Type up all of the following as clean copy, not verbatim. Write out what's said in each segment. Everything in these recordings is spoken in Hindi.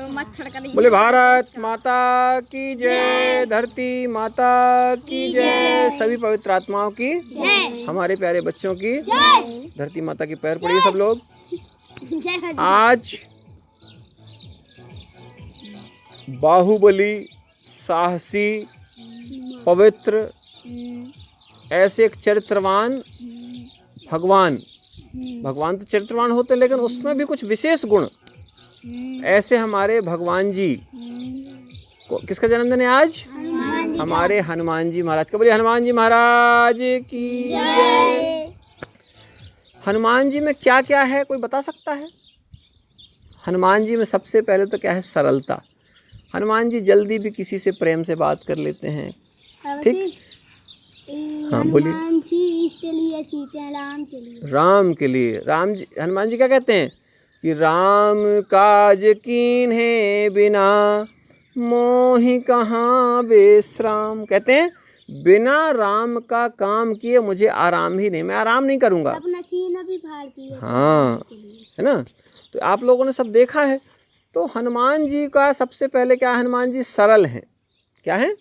बोले भारत माता की जय, धरती माता की जय, सभी पवित्र आत्माओं की, हमारे प्यारे बच्चों की, धरती माता की पैर पड़िए सब लोग। आज बाहुबली, साहसी, पवित्र, ऐसे एक चरित्रवान भगवान तो चरित्रवान होते हैं, लेकिन उसमें भी कुछ विशेष गुण, ऐसे हमारे भगवान जी को, किसका जन्मदिन है आज? हमारे हनुमान जी महाराज का। बोलिए हनुमान जी महाराज की जय। हनुमान जी में क्या क्या है, कोई बता सकता है? हनुमान जी में सबसे पहले तो क्या है? सरलता। हनुमान जी जल्दी भी किसी से प्रेम से बात कर लेते हैं। ठीक, हाँ बोलिए। हनुमान जी इसके लिए जीते हैं, राम के लिए। राम के लिए, राम जी, हनुमान जी क्या कहते हैं कि राम काज कीन्हे बिना मोहि कहाँ विश्राम। कहते हैं बिना राम का काम किए मुझे आराम ही नहीं, मैं आराम नहीं करूँगा। अपना सीना भी फाड़ दिया। हाँ, है ना। तो आप लोगों ने सब देखा है। तो हनुमान जी का सबसे पहले क्या, हनुमान जी सरल हैं। क्या है?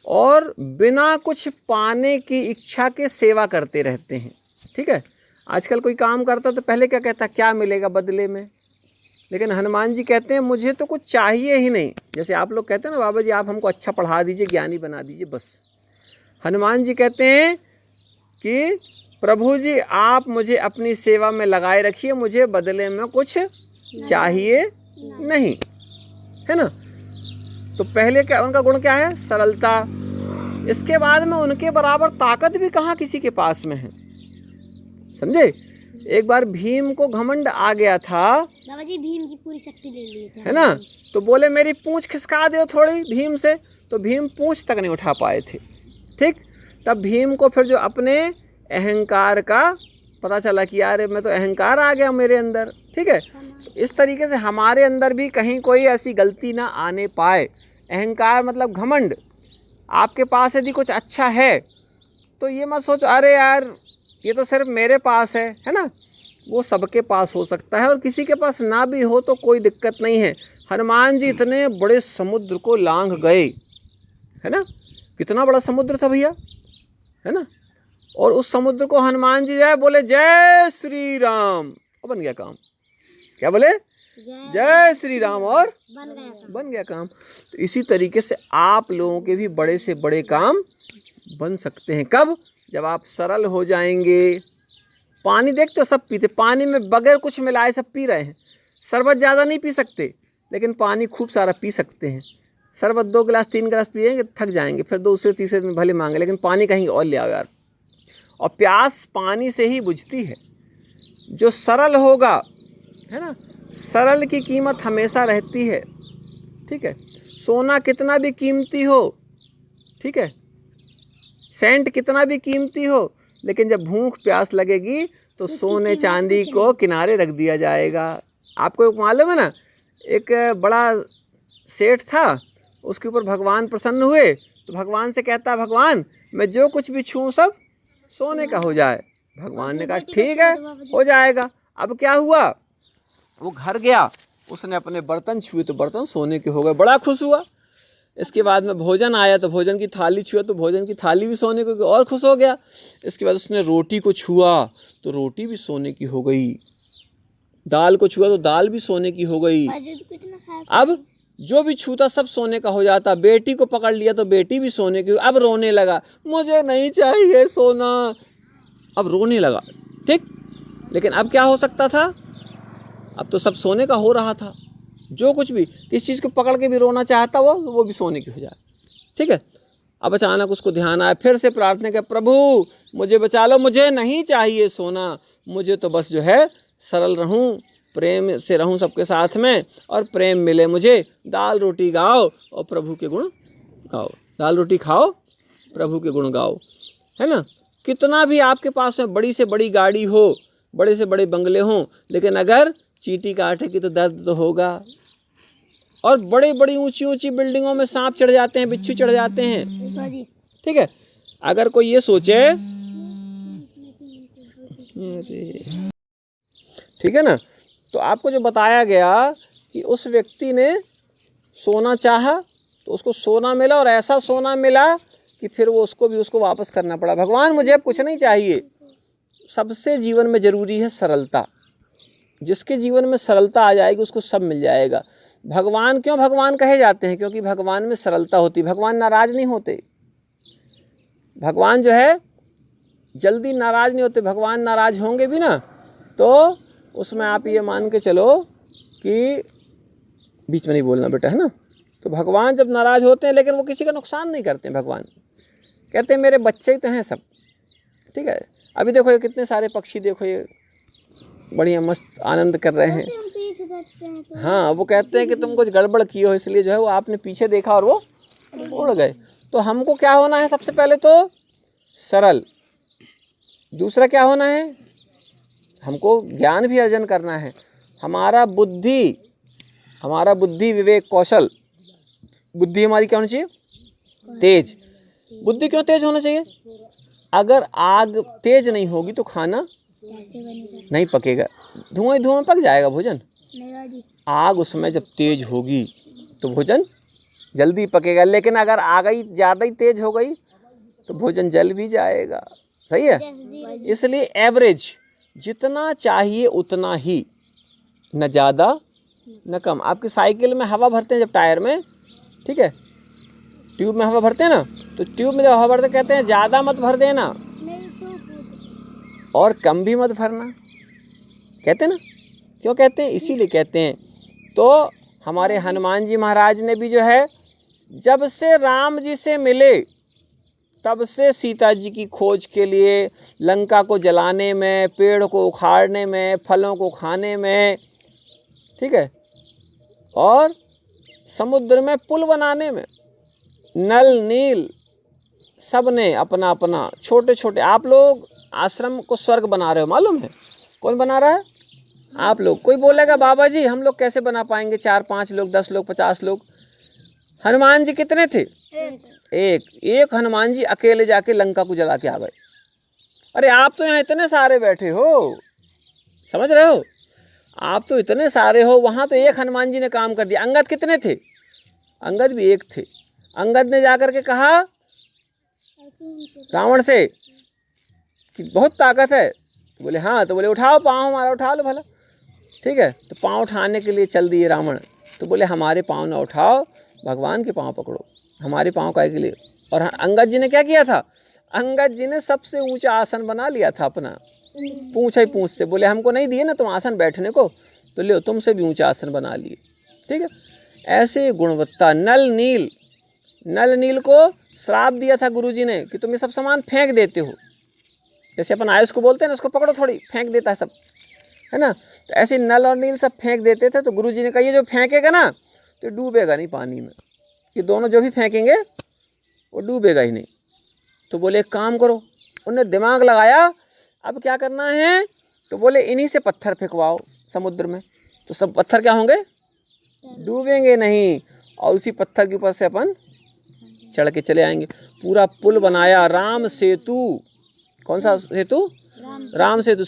और बिना कुछ पाने की इच्छा के सेवा करते रहते हैं। ठीक है, आजकल कोई काम करता तो पहले क्या कहता, क्या मिलेगा बदले में। लेकिन हनुमान जी कहते हैं मुझे तो कुछ चाहिए ही नहीं। जैसे आप लोग कहते हैं ना, बाबा जी आप हमको अच्छा पढ़ा दीजिए, ज्ञानी बना दीजिए, बस। हनुमान जी कहते हैं कि प्रभु जी आप मुझे अपनी सेवा में लगाए रखिए, मुझे बदले में कुछ चाहिए नहीं, है ना। तो पहले क्या उनका गुण क्या है? सरलता। इसके बाद में उनके बराबर ताकत भी कहाँ किसी के पास में है, समझे। एक बार भीम को घमंड आ गया था, बाबा जी भीम की पूरी शक्ति ले ली थी, है ना। तो बोले मेरी पूंछ खिसका दो थोड़ी भीम से, तो भीम पूंछ तक नहीं उठा पाए थे। ठीक, तब भीम को फिर जो अपने अहंकार का पता चला कि यार मैं तो अहंकार आ गया मेरे अंदर। ठीक है, तो इस तरीके से हमारे अंदर भी कहीं कोई ऐसी गलती ना आने पाए। अहंकार मतलब घमंड। आपके पास यदि कुछ अच्छा है तो ये मत सोचो अरे यार ये तो सिर्फ मेरे पास है ना। वो सबके पास हो सकता है, और किसी के पास ना भी हो तो कोई दिक्कत नहीं है। हनुमान जी इतने बड़े समुद्र को लांघ गए, है ना। कितना बड़ा समुद्र था भैया, है ना। और उस समुद्र को हनुमान जी जाए बोले जय श्री राम, और बन गया काम। क्या बोले? जय श्री राम, और बन गया काम। तो इसी तरीके से आप लोगों के भी बड़े से बड़े काम बन सकते हैं। कब? जब आप सरल हो जाएंगे। पानी देखते हो सब पीते, पानी में बगैर कुछ मिलाए सब पी रहे हैं। शरबत ज़्यादा नहीं पी सकते, लेकिन पानी खूब सारा पी सकते हैं। शरबत 2 गिलास 3 गिलास पिएंगे थक जाएंगे, फिर दूसरे तीसरे दिन भले मांगे, लेकिन पानी कहीं और ले आओ यार। और प्यास पानी से ही बुझती है। जो सरल होगा, है ना, सरल की कीमत हमेशा रहती है। ठीक है, सोना कितना भी कीमती हो, ठीक है, सेंट कितना भी कीमती हो, लेकिन जब भूख प्यास लगेगी तो सोने चांदी को किनारे रख दिया जाएगा। आपको मालूम है ना, एक बड़ा सेठ था, उसके ऊपर भगवान प्रसन्न हुए, तो भगवान से कहता भगवान मैं जो कुछ भी छूँ सब सोने का हो जाए। भगवान ने कहा ठीक है हो जाएगा। अब क्या हुआ, वो घर गया, उसने अपने बर्तन छुए तो बर्तन सोने के हो गए, बड़ा खुश हुआ। इसके बाद में भोजन आया तो भोजन की थाली छुआ तो भोजन की थाली भी सोने की, और खुश हो गया। इसके बाद उसने रोटी को छुआ तो रोटी भी सोने की हो गई, दाल को छुआ तो दाल भी सोने की हो गई। अब जो भी छूता सब सोने का हो जाता। बेटी को पकड़ लिया तो बेटी भी सोने की। अब रोने लगा, मुझे नहीं चाहिए सोना, अब रोने लगा। ठीक, लेकिन अब क्या हो सकता था, अब तो सब सोने का हो रहा था। जो कुछ भी किस चीज़ को पकड़ के भी रोना चाहता वो भी सोने की हो जाए। ठीक है, अब अचानक उसको ध्यान आया, फिर से प्रार्थना किया प्रभु मुझे बचा लो, मुझे नहीं चाहिए सोना, मुझे तो बस जो है सरल रहूं, प्रेम से रहूं सबके साथ में, और प्रेम मिले मुझे। दाल रोटी गाओ और प्रभु के गुण गाओ, दाल रोटी खाओ प्रभु के गुण गाओ, है ना। कितना भी आपके पास में बड़ी से बड़ी गाड़ी हो, बड़े से बड़े बंगले हों, लेकिन अगर चींटी काटेगी तो दर्द तो होगा। और बड़ी बड़ी ऊंची ऊंची बिल्डिंगों में सांप चढ़ जाते हैं, बिच्छू चढ़ जाते हैं। ठीक है, अगर कोई ये सोचे, ठीक है ना, तो आपको जो बताया गया कि उस व्यक्ति ने सोना चाहा तो उसको सोना मिला, और ऐसा सोना मिला कि फिर वो उसको वापस करना पड़ा। भगवान मुझे अब कुछ नहीं चाहिए। सबसे जीवन में ज़रूरी है सरलता। जिसके जीवन में सरलता आ जाएगी उसको सब मिल जाएगा। भगवान क्यों भगवान कहे जाते हैं? क्योंकि भगवान में सरलता होती है। भगवान नाराज़ नहीं होते। भगवान जो है जल्दी नाराज़ नहीं होते। भगवान नाराज़ होंगे भी ना तो उसमें आप ये मान के चलो कि बीच में नहीं बोलना बेटा, है ना। तो भगवान जब नाराज़ होते हैं लेकिन वो किसी का नुकसान नहीं करते हैं। भगवान कहते हैं मेरे बच्चे ही तो हैं सब, ठीक है। अभी देखो ये कितने सारे पक्षी, देखो ये बढ़िया मस्त आनंद कर रहे हैं। हाँ, वो कहते हैं कि तुम कुछ गड़बड़ किए हो इसलिए जो है वो आपने पीछे देखा और वो उड़ गए। तो हमको क्या होना है? सबसे पहले तो सरल। दूसरा क्या होना है? हमको ज्ञान भी अर्जन करना है। हमारा बुद्धि विवेक कौशल, बुद्धि हमारी क्या होनी चाहिए? तेज। बुद्धि क्यों तेज होना चाहिए? अगर आग तेज नहीं होगी तो खाना नहीं पकेगा, धुआं ही धुआं पक जाएगा भोजन। आग उसमें जब तेज होगी तो भोजन जल्दी पकेगा, लेकिन अगर आग ही ज़्यादा ही तेज हो गई तो भोजन जल भी जाएगा। सही है। इसलिए एवरेज, जितना चाहिए उतना ही, न ज़्यादा न कम। आपकी साइकिल में हवा भरते हैं जब टायर में, ठीक है, ट्यूब में हवा भरते हैं ना, तो ट्यूब में जब हवा भरते कहते हैं ज़्यादा मत भर देना और कम भी मत भरना, कहते हैं ना। क्यों कहते हैं? इसीलिए कहते हैं। तो हमारे हनुमान जी महाराज ने भी जो है जब से राम जी से मिले तब से सीता जी की खोज के लिए, लंका को जलाने में, पेड़ को उखाड़ने में, फलों को खाने में, ठीक है, और समुद्र में पुल बनाने में, नल नील सब ने अपना अपना छोटे छोटे। आप लोग आश्रम को स्वर्ग बना रहे हो, मालूम है? कौन बना रहा है? आप लोग। कोई बोलेगा बाबा जी हम लोग कैसे बना पाएंगे? 4-5 लोग, 10 लोग, 50 लोग। हनुमान जी कितने थे? एक हनुमान जी अकेले जाके लंका को जला के आ गए। अरे आप तो यहाँ इतने सारे बैठे हो, समझ रहे हो? आप तो इतने सारे हो, वहाँ तो एक हनुमान जी ने काम कर दिया। अंगद कितने थे? अंगद भी एक थे। अंगद ने जाकर के कहा रावण से कि बहुत ताकत है। तो बोले हाँ। तो बोले उठाओ पाँव हमारा, उठा लो भला, ठीक है। तो पाँव उठाने के लिए चल दिए रावण। तो बोले हमारे पाँव ना उठाओ, भगवान के पाँव पकड़ो। हमारे पाँव काहे के लिए? और अंगद जी ने क्या किया था? अंगद जी ने सबसे ऊंचा आसन बना लिया था अपना, पूंछ ही पूंछ से। बोले हमको नहीं दिए ना तुम आसन बैठने को, तो लो तुमसे भी ऊंचा आसन बना लिए, ठीक है। ऐसे गुणवत्ता। नल नील को श्राप दिया था गुरुजी ने कि तुम ये सब सामान फेंक देते हो। जैसे अपन आयुष को बोलते हैं ना, उसको पकड़ो थोड़ी, फेंक देता है सब, है ना। तो ऐसे नल और नील सब फेंक देते थे। तो गुरुजी ने कहा ये जो फेंकेगा ना तो डूबेगा नहीं पानी में, ये दोनों जो भी फेंकेंगे वो डूबेगा ही नहीं। तो बोले एक काम करो। उन्हें दिमाग लगाया, अब क्या करना है? तो बोले इन्हीं से पत्थर फेंकवाओ समुद्र में, तो सब पत्थर क्या होंगे? डूबेंगे नहीं, और उसी पत्थर के ऊपर से अपन चढ़ के चले आएंगे। पूरा पुल बनाया, राम सेतु। कौन सा सेतु? राम सेतु।